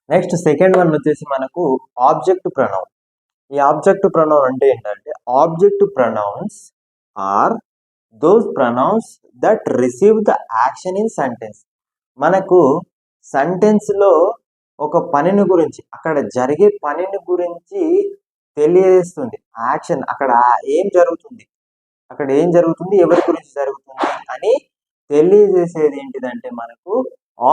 Next second one వచ్చేసి మనకు object pronoun. ఈ ఆబ్జెక్ట్ ప్రొనౌన్ అంటే ఏంటంటే object pronouns are those pronouns that receive the action in sentence. మనకు సెంటెన్స్లో ఒక పనిని గురించి, అక్కడ జరిగే పనిని గురించి తెలియజేస్తుంది. యాక్షన్ అక్కడ ఏం జరుగుతుంది, ఎవరి గురించి జరుగుతుంది అని తెలియజేసేది ఏంటిదంటే మనకు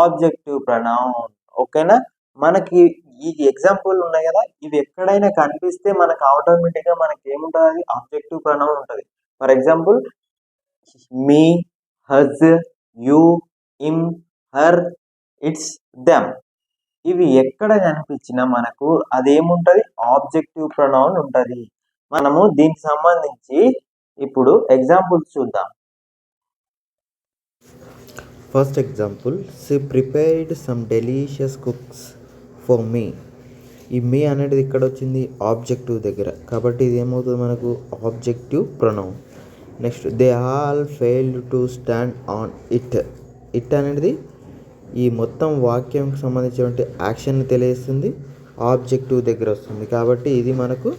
ఆబ్జెక్టివ్ ప్రొనౌన్. ఓకేనా? మనకి ఈ ఎగ్జాంపుల్ ఉన్నాయి కదా, ఇవి ఎక్కడైనా కనిపిస్తే మనకు ఆటోమేటిక్గా మనకి ఏముంటుంది, ఆబ్జెక్టివ్ ప్రొనౌన్ ఉంటుంది. For example me, us, you, him, her, its, them. ఇవి ఎక్కడ కనిపించినా మనకు అదేముంటుంది, ఆబ్జెక్టివ్ ప్రొనౌన్ ఉంటుంది. మనము దీనికి సంబంధించి ఇప్పుడు ఎగ్జాంపుల్స్ చూద్దాం. First example, she prepared some delicious cooks for me. ఈ మీ అనేది ఇక్కడ వచ్చింది ఆబ్జెక్టివ్ దగ్గర, కాబట్టి ఇది ఏమవుతుంది మనకు objective pronoun. Next, they all failed to stand on it. It అనేది ఈ మొత్తం వాక్యంకి సంబంధించినటువంటి యాక్షన్ని తెలియజేస్తుంది, ఆబ్జెక్టివ్ దగ్గర వస్తుంది, కాబట్టి ఇది మనకు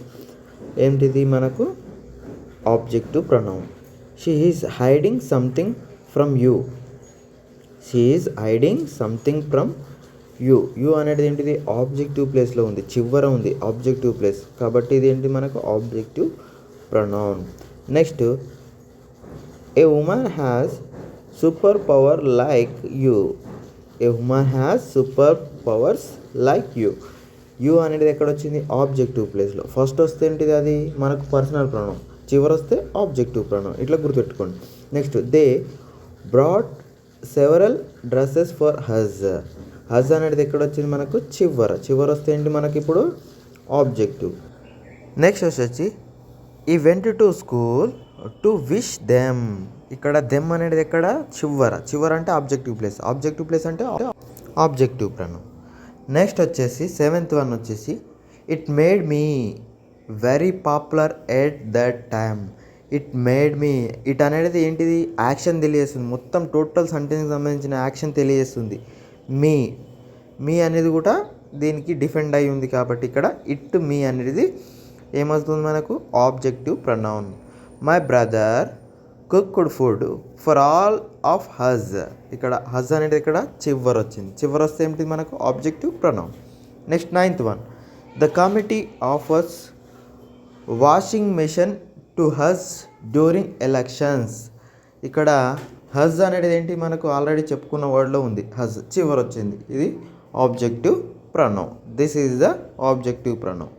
ఏంటిది, మనకు objective pronoun. She is hiding something from you. She is hiding something from you. You అనేది ఏంటిది, ఆబ్జెక్టివ్ ప్లేస్లో ఉంది, చివర ఉంది ఆబ్జెక్టివ్ ప్లేస్, కాబట్టి ఇది ఏంటి మనకు objective pronoun. Next, A women has super power like you. A women has super powers like you. You అనేది ఎక్కడ వచ్చింది, ఆబ్జెక్టివ్ ప్లేస్లో. ఫస్ట్ వస్తే ఏంటిది, అది మనకు పర్సనల్ ప్రొనౌన్, చివరి వస్తే ఆబ్జెక్టివ్ ప్రొనౌన్, ఇట్లా గుర్తుపెట్టుకోండి. Next, they brought several dresses for us. Us అనేది ఎక్కడ వచ్చింది మనకు, చివర వస్తే ఏంటి మనకి ఇప్పుడు ఆబ్జెక్టివ్. నెక్స్ట్ వచ్చి ఈ went to school to wish them. ఇక్కడ దెమ్ అనేది ఎక్కడ, చివర అంటే ఆబ్జెక్టివ్ ప్లేస్ అంటే ఆబ్జెక్టివ్ ప్రొనౌన్. నెక్స్ట్ వచ్చేసి సెవెంత్ వన్ వచ్చేసి it made me very popular at that time. It made me, it అనేది ఏంటిది, యాక్షన్ తెలియజేస్తుంది, మొత్తం టోటల్ సెంటెన్స్కి సంబంధించిన యాక్షన్ తెలియజేస్తుంది. మీ అనేది కూడా దీనికి డిఫెండ్ అయి ఉంది, కాబట్టి ఇక్కడ ఇట్ మీ అనేది ఏమవుతుంది మనకు objective pronoun. My brother cooked food for all of us. ఇక్కడ హజ్ అనేది ఇక్కడ చివరి వచ్చింది, చివరి వస్తే ఏమిటి మనకు objective pronoun. Next ninth one, the committee offers washing machine to us during elections. ఇక్కడ హజ్ అనేది ఏంటి మనకు ఆల్రెడీ చెప్పుకున్న వర్డ్లో ఉంది, హజ్ చివరి వచ్చింది, ఇది objective pronoun. This is the objective pronoun.